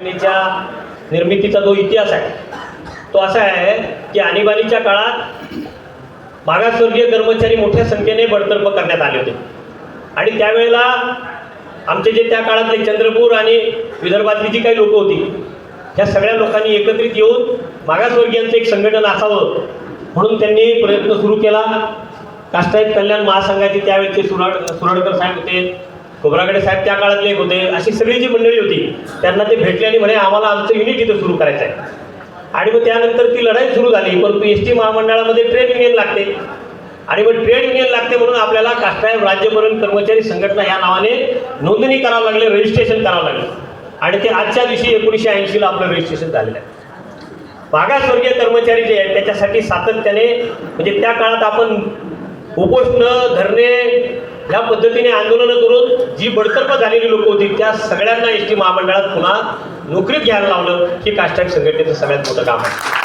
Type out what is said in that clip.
संघटनेच्या निर्मितीचा जो इतिहास आहे तो असा आहे की आणीबाणीच्या काळात मागासवर्गीय कर्मचारी मोठ्या संख्येने बडतर्फ करण्यात आले होते आणि त्यावेळेला आमचे जे त्या काळातले चंद्रपूर आणि विदर्भातली जी काही लोकं होती ह्या सगळ्या लोकांनी एकत्रित येऊन मागासवर्गीयांचं एक संघटन असावं म्हणून त्यांनी प्रयत्न सुरू केला. कास्टाईत कल्याण महासंघाचे त्यावेळेचे सुराडकर साहेब होते, खोब्रागडे साहेब त्या काळातले एक होते. अशी सगळी जी मंडळी होती त्यांना ते भेटले आणि म्हणे आम्हाला आमचं युनिट इथं सुरू करायचं आहे. आणि मग त्यानंतर ती लढाई सुरू झाली. परंतु एस टी महामंडळामध्ये ट्रेड युनियन लागते आणि मग ट्रेड युनियन लागते म्हणून आपल्याला कास्टाईत राज्यभरण कर्मचारी संघटना या नावाने नोंदणी करावं लागले, रजिस्ट्रेशन करावं लागलं आणि ते आजच्या दिवशी 1980ला आपलं रजिस्ट्रेशन झालेलं आहे. मागासवर्गीय कर्मचारी जे आहेत त्याच्यासाठी सातत्याने म्हणजे त्या काळात आपण उपोषण धरणे ह्या पद्धतीने आंदोलनं करून जी बडतर्फ झालेली लोक होती त्या सगळ्यांना एस टी महामंडळात पुन्हा नोकरीत घ्यायला लावलं. ही कास्टाईत संघटनेचं सगळ्यात मोठं काम आहे.